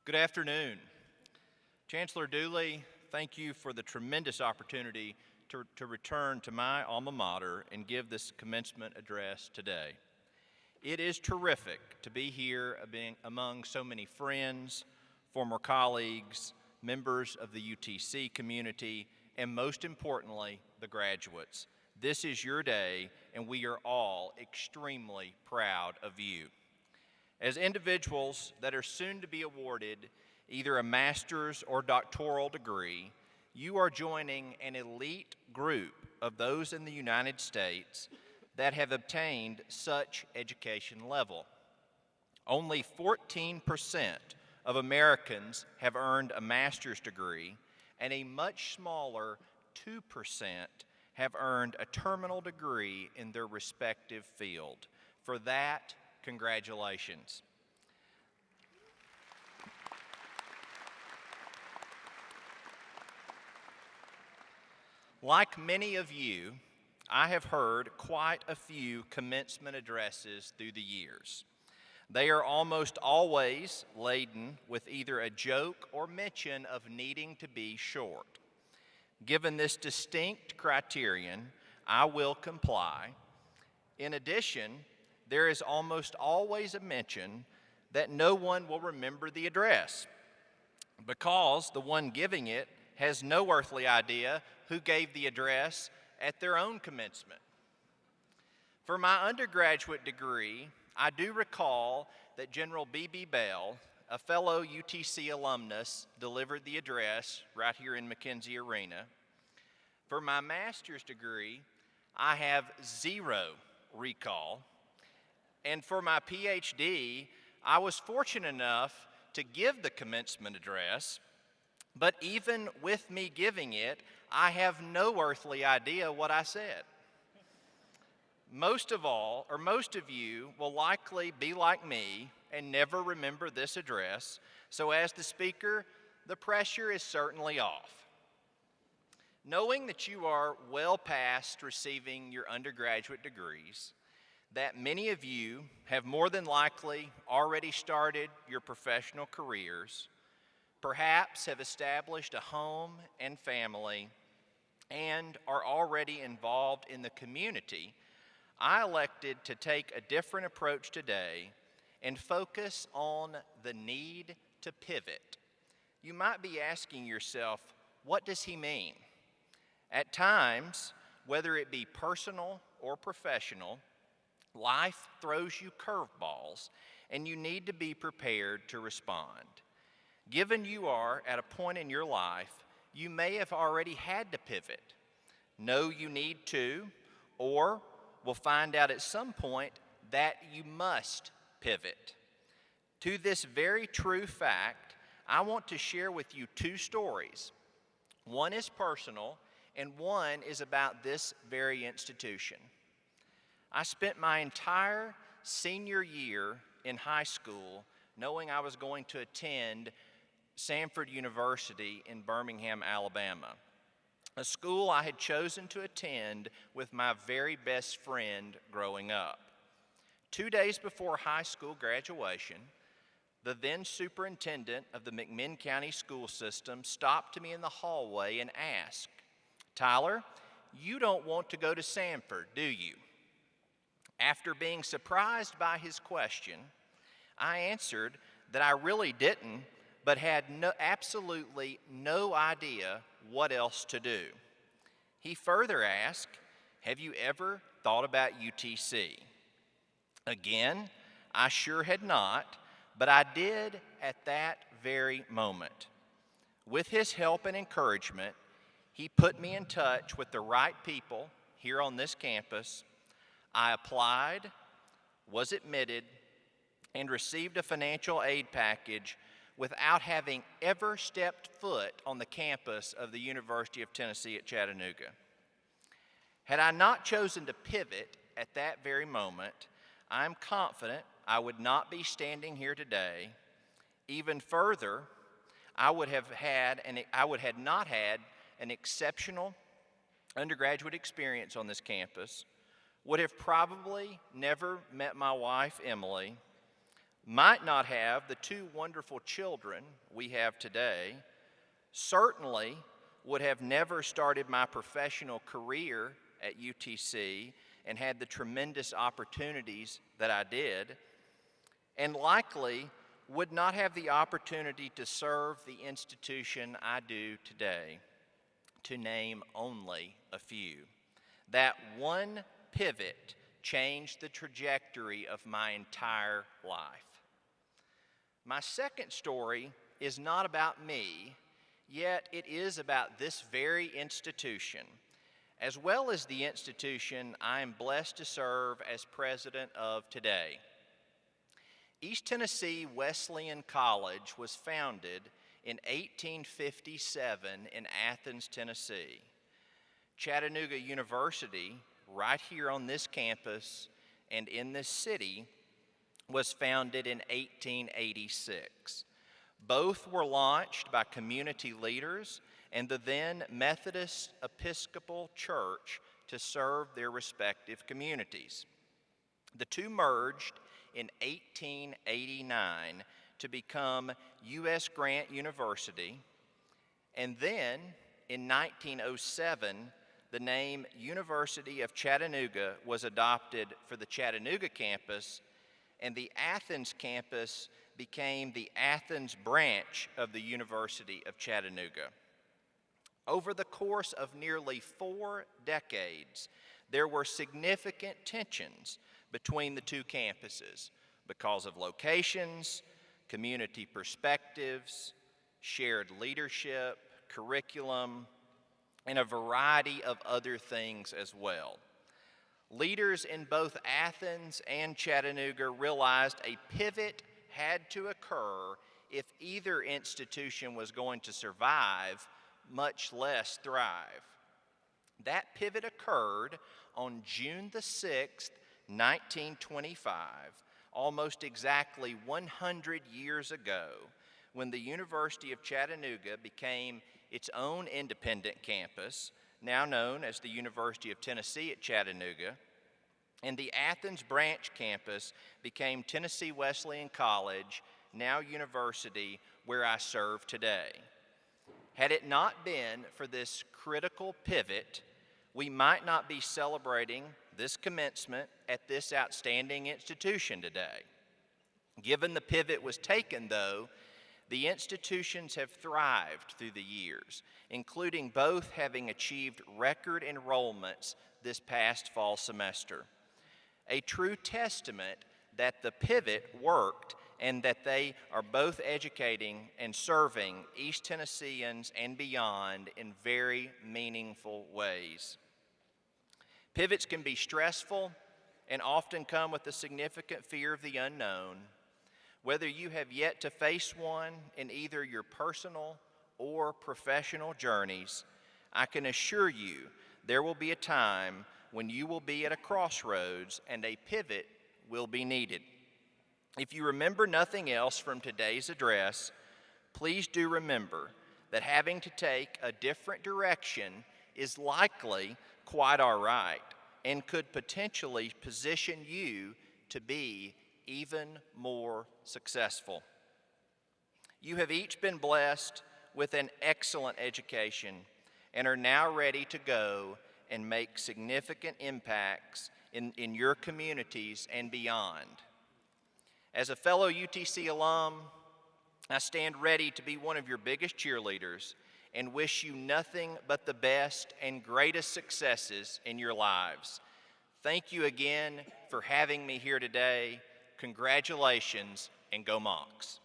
Good afternoon. Chancellor Dooley, thank you for the tremendous opportunity to return to my alma mater and give this commencement address today. It is terrific to be here among so many friends, former colleagues, members of the UTC community, and most importantly, the graduates. This is your day, and we are all extremely proud of you. As individuals that are soon to be awarded either a master's or doctoral degree, you are joining an elite group of those in the United States that have obtained such education level. Only 14% of Americans have earned a master's degree, and a much smaller 2% have earned a terminal degree in their respective field. For that, congratulations. Like many of you, I have heard quite a few commencement addresses through the years. They are almost always laden with either a joke or mention of needing to be short. Given this distinct criterion, I will comply. In addition, there is almost always a mention that no one will remember the address because the one giving it has no earthly idea who gave the address at their own commencement. For my undergraduate degree, I do recall that General B.B. Bell, a fellow UTC alumnus, delivered the address right here in McKenzie Arena. For my master's degree, I have zero recall. And for my PhD, I was fortunate enough to give the commencement address, but even with me giving it, I have no earthly idea what I said. Most of you will likely be like me and never remember this address, so as the speaker, the pressure is certainly off. Knowing that you are well past receiving your undergraduate degrees, that many of you have more than likely already started your professional careers, perhaps have established a home and family, and are already involved in the community, I elected to take a different approach today and focus on the need to pivot. You might be asking yourself, what does he mean? At times, whether it be personal or professional, life throws you curveballs, and you need to be prepared to respond. Given you are at a point in your life, you may have already had to pivot. Know you need to, or will find out at some point that you must pivot. To this very true fact, I want to share with you two stories. One is personal, and one is about this very institution. I spent my entire senior year in high school knowing I was going to attend Samford University in Birmingham, Alabama, a school I had chosen to attend with my very best friend growing up. 2 days before high school graduation, the then superintendent of the McMinn County School System stopped me in the hallway and asked, "Tyler, you don't want to go to Samford, do you?" After being surprised by his question, I answered that I really didn't, but had absolutely no idea what else to do. He further asked, "Have you ever thought about UTC?" Again, I sure had not, but I did at that very moment. With his help and encouragement, he put me in touch with the right people here on this campus. I applied, was admitted, and received a financial aid package without having ever stepped foot on the campus of the University of Tennessee at Chattanooga. Had I not chosen to pivot at that very moment, I'm confident I would not be standing here today. Even further, I would not had an exceptional undergraduate experience on this campus, would have probably never met my wife, Emily, might not have the two wonderful children we have today, certainly would have never started my professional career at UTC and had the tremendous opportunities that I did, and likely would not have the opportunity to serve the institution I do today, to name only a few. That one pivot changed the trajectory of my entire life. My second story is not about me, yet it is about this very institution, as well as the institution I am blessed to serve as president of today. East Tennessee Wesleyan College was founded in 1857 in Athens, Tennessee. Chattanooga University, right here on this campus and in this city, was founded in 1886. Both were launched by community leaders and the then Methodist Episcopal Church to serve their respective communities. The two merged in 1889 to become U.S. Grant University, and then in 1907, the name University of Chattanooga was adopted for the Chattanooga campus, and the Athens campus became the Athens branch of the University of Chattanooga. Over the course of nearly 4 decades, there were significant tensions between the two campuses because of locations, community perspectives, shared leadership, curriculum, and a variety of other things as well. Leaders in both Athens and Chattanooga realized a pivot had to occur if either institution was going to survive, much less thrive. That pivot occurred on June the 6th, 1925, almost exactly 100 years ago, when the University of Chattanooga became its own independent campus, now known as the University of Tennessee at Chattanooga, and the Athens branch campus became Tennessee Wesleyan College, now university, where I serve today. Had it not been for this critical pivot, we might not be celebrating this commencement at this outstanding institution today. Given the pivot was taken, though, the institutions have thrived through the years, including both having achieved record enrollments this past fall semester. A true testament that the pivot worked and that they are both educating and serving East Tennesseans and beyond in very meaningful ways. Pivots can be stressful and often come with a significant fear of the unknown. Whether you have yet to face one in either your personal or professional journeys, I can assure you there will be a time when you will be at a crossroads and a pivot will be needed. If you remember nothing else from today's address, please do remember that having to take a different direction is likely quite all right and could potentially position you to be even more successful. You have each been blessed with an excellent education and are now ready to go and make significant impacts in your communities and beyond. As a fellow UTC alum, I stand ready to be one of your biggest cheerleaders and wish you nothing but the best and greatest successes in your lives. Thank you again for having me here today. Congratulations, and go Mocs.